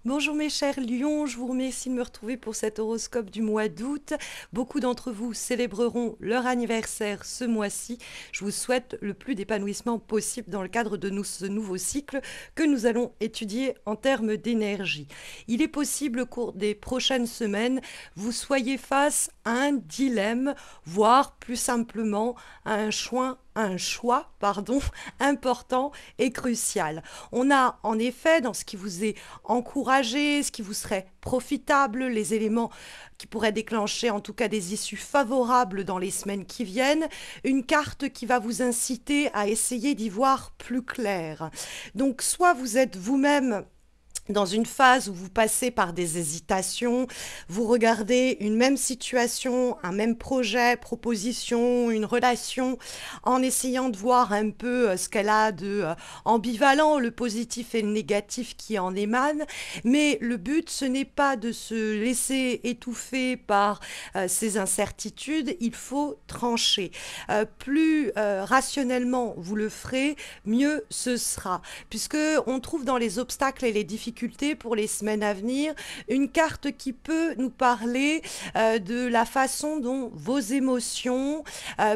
Bonjour mes chers lions, je vous remercie de me retrouver pour cet horoscope du mois d'août. Beaucoup d'entre vous célébreront leur anniversaire ce mois-ci. Je vous souhaite le plus d'épanouissement possible dans le cadre de ce nouveau cycle que nous allons étudier en termes d'énergie. Il est possible au cours des prochaines semaines, vous soyez face à un dilemme, voire plus simplement à un choix important et crucial. On a en effet dans ce qui vous est encouragé, ce qui vous serait profitable, les éléments qui pourraient déclencher en tout cas des issues favorables dans les semaines qui viennent, une carte qui va vous inciter à essayer d'y voir plus clair. Donc soit vous êtes vous-même dans une phase où vous passez par des hésitations, vous regardez une même situation, un même projet, proposition, une relation, en essayant de voir un peu ce qu'elle a de ambivalent, le positif et le négatif qui en émane. Mais le but, ce n'est pas de se laisser étouffer par ces incertitudes, il faut trancher. Plus rationnellement vous le ferez, mieux ce sera. Puisque on trouve dans les obstacles et les difficultés pour les semaines à venir, une carte qui peut nous parler de la façon dont vos émotions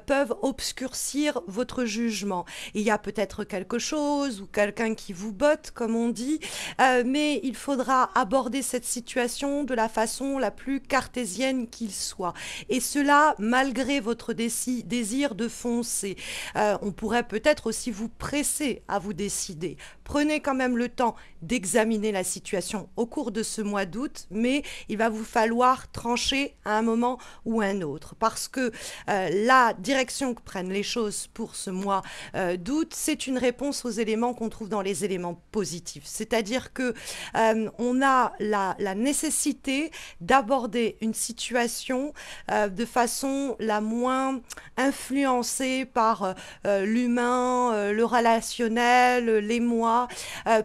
peuvent obscurcir votre jugement. Il y a peut-être quelque chose ou quelqu'un qui vous botte, comme on dit, mais il faudra aborder cette situation de la façon la plus cartésienne qu'il soit. Et cela, malgré votre désir de foncer. On pourrait peut-être aussi vous presser à vous décider. Prenez quand même le temps d'examiner la situation au cours de ce mois d'août, mais il va vous falloir trancher à un moment ou un autre, parce que la direction que prennent les choses pour ce mois d'août, c'est une réponse aux éléments qu'on trouve dans les éléments positifs. C'est-à-dire que on a la nécessité d'aborder une situation de façon la moins influencée par l'humain, le relationnel, l'émoi.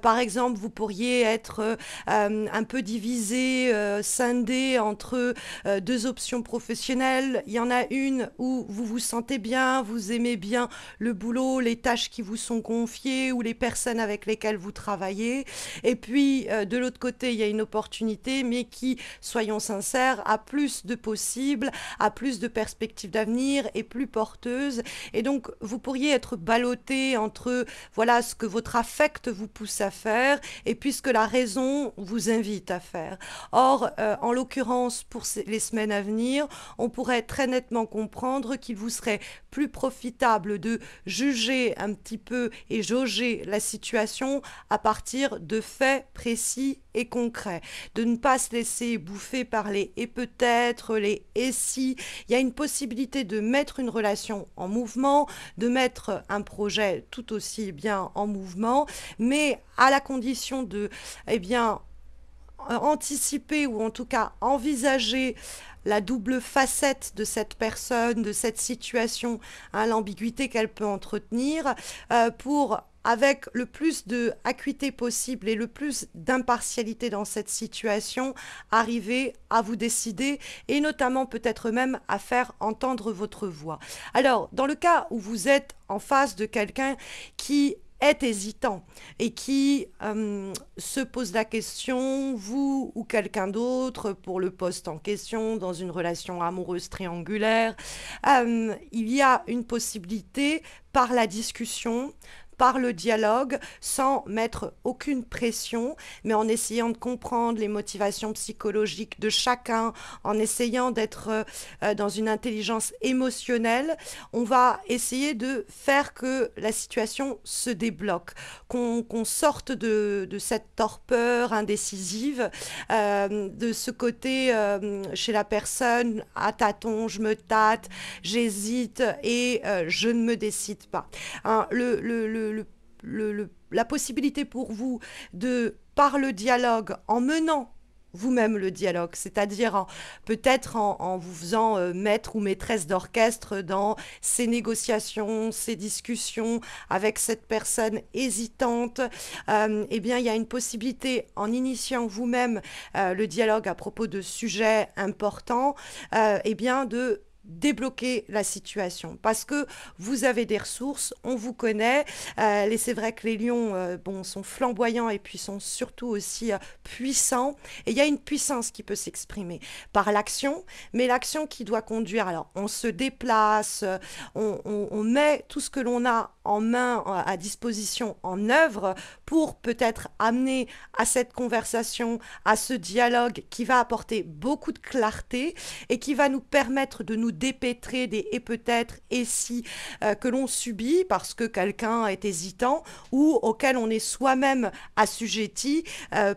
Par exemple, vous pourriez être un peu divisé, scindé entre deux options professionnelles. Il y en a une où vous vous sentez bien, vous aimez bien le boulot, les tâches qui vous sont confiées ou les personnes avec lesquelles vous travaillez. Et puis, de l'autre côté, il y a une opportunité, mais qui, soyons sincères, a plus de possibles, a plus de perspectives d'avenir, est plus porteuse. Et donc, vous pourriez être ballotté entre, voilà, ce que votre affect vous pousse à faire et puis ce que la raison vous invite à faire. Or, en l'occurrence, pour les semaines à venir, on pourrait très nettement comprendre qu'il vous serait plus profitable de juger un petit peu et jauger la situation à partir de faits précis et concrets, de ne pas se laisser bouffer par les et peut-être, les et si. Il y a une possibilité de mettre une relation en mouvement, de mettre un projet tout aussi bien en mouvement, mais à la condition de, eh bien, anticiper ou en tout cas envisager la double facette de cette personne, de cette situation, hein, l'ambiguïté qu'elle peut entretenir, pour avec le plus de acuité possible et le plus d'impartialité dans cette situation, arriver à vous décider et notamment peut-être même à faire entendre votre voix. Alors, dans le cas où vous êtes en face de quelqu'un qui est hésitant et qui se pose la question, vous ou quelqu'un d'autre, pour le poste en question, dans une relation amoureuse triangulaire, il y a une possibilité par la discussion, par le dialogue, sans mettre aucune pression, mais en essayant de comprendre les motivations psychologiques de chacun, en essayant d'être dans une intelligence émotionnelle, on va essayer de faire que la situation se débloque, qu'on sorte de cette torpeur indécisive, de ce côté chez la personne, à tâtons, je me tâte, j'hésite et je ne me décide pas. Hein, la possibilité pour vous de, par le dialogue, en menant vous-même le dialogue, c'est-à-dire peut-être en vous faisant maître ou maîtresse d'orchestre dans ces négociations, ces discussions avec cette personne hésitante, eh bien il y a une possibilité en initiant vous-même le dialogue à propos de sujets importants, eh bien de débloquer la situation parce que vous avez des ressources, on vous connaît. Et c'est vrai que les lions bon, sont flamboyants et puis sont surtout aussi puissants. Et il y a une puissance qui peut s'exprimer par l'action, mais l'action qui doit conduire. Alors, on se déplace, on met tout ce que l'on a en main, à disposition, en œuvre pour peut-être amener à cette conversation, à ce dialogue qui va apporter beaucoup de clarté et qui va nous permettre de nous dépêtrer des et peut-être et si que l'on subit parce que quelqu'un est hésitant ou auquel on est soi-même assujetti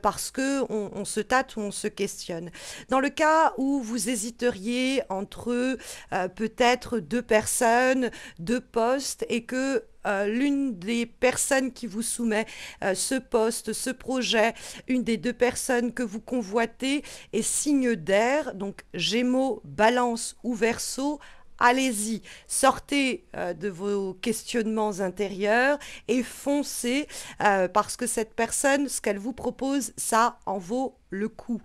parce que on se tâte ou on se questionne. Dans le cas où vous hésiteriez entre peut-être deux personnes, deux postes et que l'une des personnes qui vous soumet ce poste, ce projet, une des deux personnes que vous convoitez est signe d'air, donc Gémeaux, Balance ou Verseau. Allez-y, sortez de vos questionnements intérieurs et foncez parce que cette personne, ce qu'elle vous propose, ça en vaut le coup.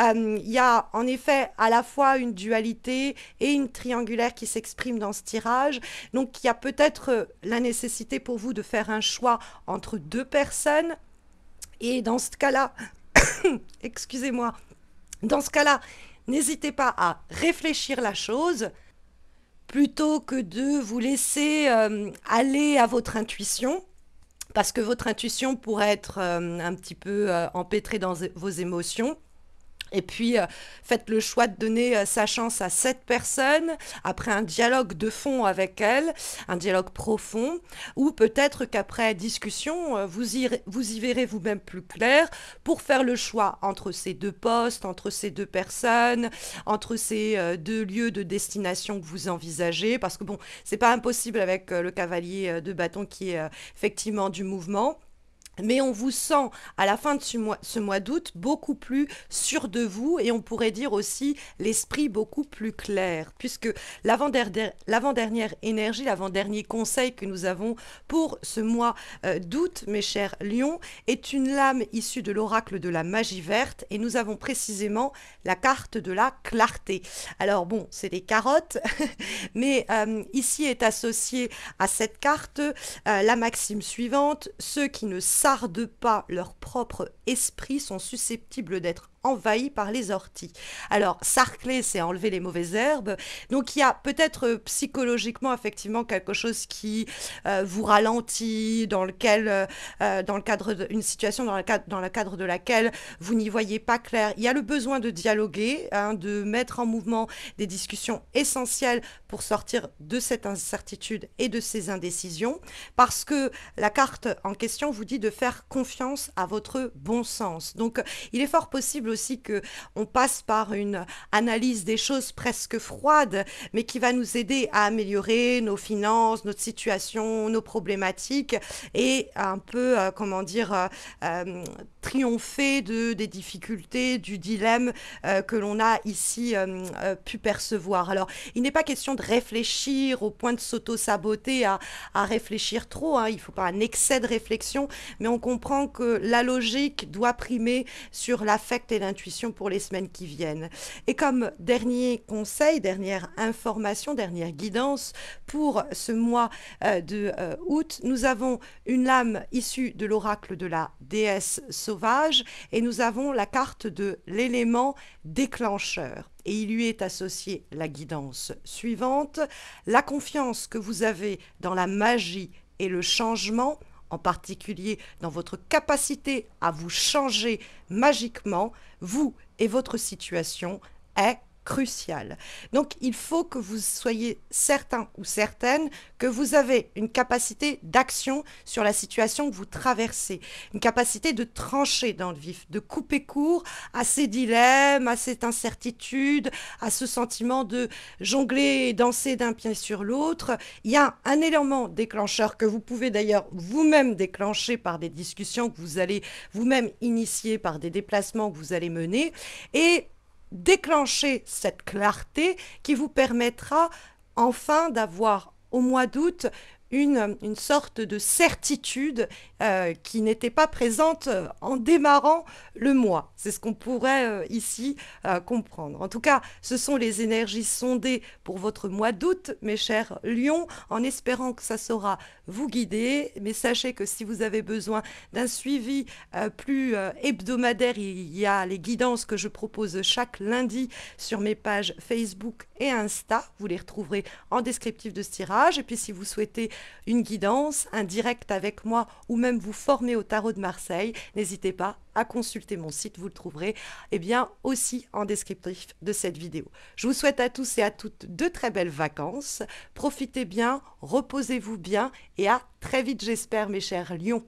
Il y a en effet à la fois une dualité et une triangulaire qui s'exprime dans ce tirage. Donc il y a peut-être la nécessité pour vous de faire un choix entre deux personnes. Et dans ce cas-là, excusez-moi, dans ce cas-là, n'hésitez pas à réfléchir la chose plutôt que de vous laisser aller à votre intuition, parce que votre intuition pourrait être un petit peu empêtrée dans vos émotions. Et puis, faites le choix de donner sa chance à cette personne après un dialogue de fond avec elle, un dialogue profond, ou peut-être qu'après discussion, vous y verrez vous-même plus clair pour faire le choix entre ces deux postes, entre ces deux personnes, entre ces deux lieux de destination que vous envisagez. Parce que bon, c'est pas impossible avec le cavalier de bâton qui est effectivement du mouvement. Mais on vous sent à la fin de ce mois d'août beaucoup plus sûr de vous et on pourrait dire aussi l'esprit beaucoup plus clair puisque l'avant-dernière énergie, l'avant-dernier conseil que nous avons pour ce mois d'août, mes chers lions, est une lame issue de l'oracle de la magie verte et nous avons précisément la carte de la clarté. Alors bon, c'est des carottes, mais ici est associée à cette carte la maxime suivante, ceux qui ne savent pas leur propre esprit sont susceptibles d'être envahis par les orties. Alors, sarcler, c'est enlever les mauvaises herbes. Donc, il y a peut-être psychologiquement, effectivement, quelque chose qui vous ralentit, dans le cadre d'une situation dans le cadre de laquelle vous n'y voyez pas clair. Il y a le besoin de dialoguer, hein, de mettre en mouvement des discussions essentielles pour sortir de cette incertitude et de ces indécisions, parce que la carte en question vous dit de faire confiance à votre bon sens. Donc, il est fort possible aussi que on passe par une analyse des choses presque froide, mais qui va nous aider à améliorer nos finances, notre situation, nos problématiques et un peu, triompher des difficultés, du dilemme que l'on a ici pu percevoir. Alors, il n'est pas question de réfléchir au point de s'auto-saboter à réfléchir trop, hein. Il ne faut pas un excès de réflexion, mais on comprend que la logique doit primer sur l'affect et l'intuition pour les semaines qui viennent. Et comme dernier conseil, dernière information, dernière guidance pour ce mois de août, nous avons une lame issue de l'oracle de la déesse sauvage et nous avons la carte de l'élément déclencheur. Et il lui est associé la guidance suivante, la confiance que vous avez dans la magie et le changement, en particulier dans votre capacité à vous changer magiquement, vous et votre situation, est crucial. Donc, il faut que vous soyez certain ou certaine que vous avez une capacité d'action sur la situation que vous traversez, une capacité de trancher dans le vif, de couper court à ces dilemmes, à cette incertitude, à ce sentiment de jongler et danser d'un pied sur l'autre. Il y a un élément déclencheur que vous pouvez d'ailleurs vous-même déclencher par des discussions que vous allez vous-même initier, par des déplacements que vous allez mener, et déclencher cette clarté qui vous permettra enfin d'avoir au mois d'août une sorte de certitude qui n'était pas présente en démarrant le mois. C'est ce qu'on pourrait ici comprendre. En tout cas, ce sont les énergies sondées pour votre mois d'août, mes chers lions, en espérant que ça saura vous guider. Mais sachez que si vous avez besoin d'un suivi plus hebdomadaire, il y a les guidances que je propose chaque lundi sur mes pages Facebook et Insta. Vous les retrouverez en descriptif de ce tirage. Et puis si vous souhaitez une guidance, un direct avec moi ou même vous former au tarot de Marseille, n'hésitez pas à consulter mon site, vous le trouverez aussi en descriptif de cette vidéo. Je vous souhaite à tous et à toutes de très belles vacances. Profitez bien, reposez-vous bien et à très vite j'espère mes chers lions.